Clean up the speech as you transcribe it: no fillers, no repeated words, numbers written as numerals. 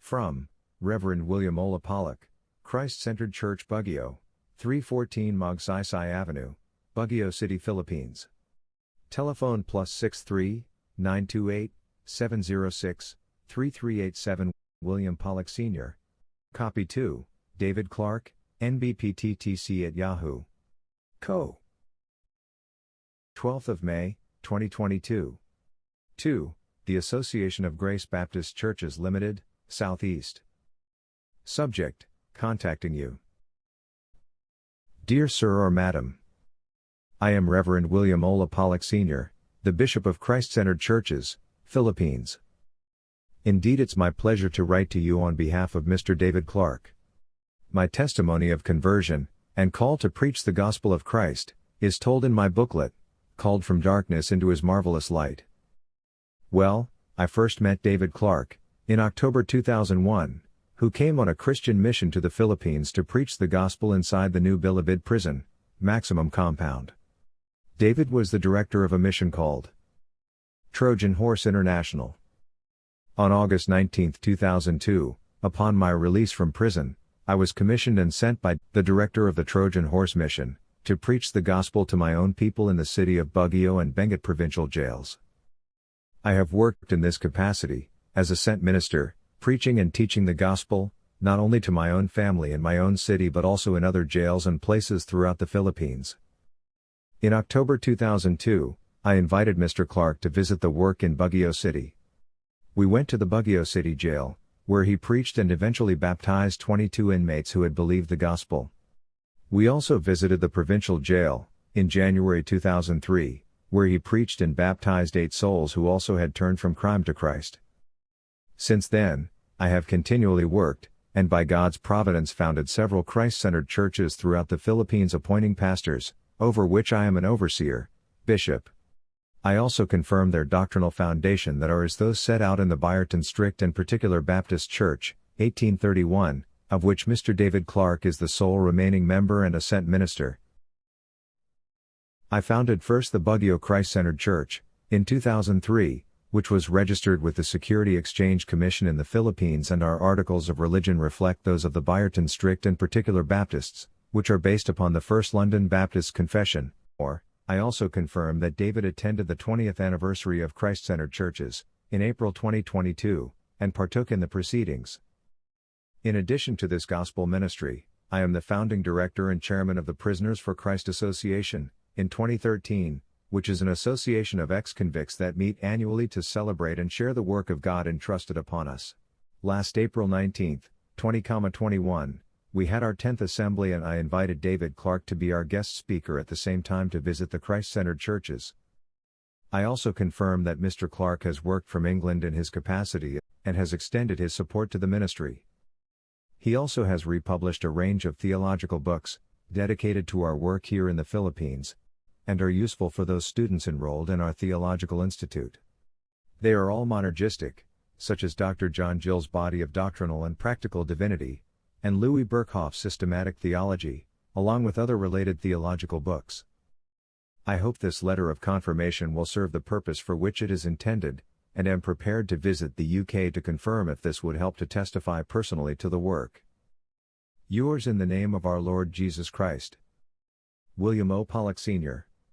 From Reverend William Ola Poloc, Christ-Centered Church Baguio, 314 Magsaysay Avenue, Baguio City, Philippines. Telephone +63 928 706 3387. William Poloc Sr. Copy 2, David Clark, nbpttc@yahoo. Co. 12th of May, 2022. 2. The Association of Grace Baptist Churches Limited, Southeast. Subject: contacting you. Dear Sir or Madam, I am Reverend William Ola Poloc Sr., the Bishop of Christ-Centered Churches, Philippines. Indeed, it's my pleasure to write to you on behalf of Mr. David Clark. My testimony of conversion, and call to preach the gospel of Christ, is told in my booklet, called From Darkness into His Marvelous Light. Well, I first met David Clark, in October 2001, who came on a Christian mission to the Philippines to preach the gospel inside the new Bilibid prison, Maximum Compound. David was the director of a mission called Trojan Horse International. On August 19, 2002, upon my release from prison, I was commissioned and sent by the director of the Trojan Horse mission to preach the gospel to my own people in the city of Baguio and Benguet provincial jails. I have worked in this capacity, as a sent minister, preaching and teaching the gospel, not only to my own family in my own city but also in other jails and places throughout the Philippines. In October 2002, I invited Mr. Clark to visit the work in Baguio City. We went to the Baguio City Jail, where he preached and eventually baptized 22 inmates who had believed the gospel. We also visited the provincial jail, in January 2003, where he preached and baptized 8 souls who also had turned from crime to Christ. Since then, I have continually worked, and by God's providence founded several Christ-centered churches throughout the Philippines, appointing pastors, over which I am an overseer, bishop. I also confirm their doctrinal foundation that are as those set out in the Byerton Strict and Particular Baptist Church, 1831, of which Mr. David Clark is the sole remaining member and a sent minister. I founded first the Baguio Christ-Centered Church, in 2003, which was registered with the Security Exchange Commission in the Philippines, and our articles of religion reflect those of the Byerton Strict and Particular Baptists, which are based upon the First London Baptist Confession, or I also confirm that David attended the 20th anniversary of Christ-Centered Churches, in April 2022, and partook in the proceedings. In addition to this gospel ministry, I am the founding director and chairman of the Prisoners for Christ Association, in 2013, which is an association of ex-convicts that meet annually to celebrate and share the work of God entrusted upon us. Last April 19, 2021, we had our 10th assembly and I invited David Clark to be our guest speaker at the same time to visit the Christ-Centered Churches. I also confirm that Mr. Clark has worked from England in his capacity, and has extended his support to the ministry. He also has republished a range of theological books, dedicated to our work here in the Philippines, and are useful for those students enrolled in our Theological Institute. They are all monergistic, such as Dr. John Gill's Body of Doctrinal and Practical Divinity, and Louis Berkhof's Systematic Theology, along with other related theological books. I hope this letter of confirmation will serve the purpose for which it is intended, and am prepared to visit the UK to confirm if this would help to testify personally to the work. Yours in the name of our Lord Jesus Christ. William O. Poloc Sr.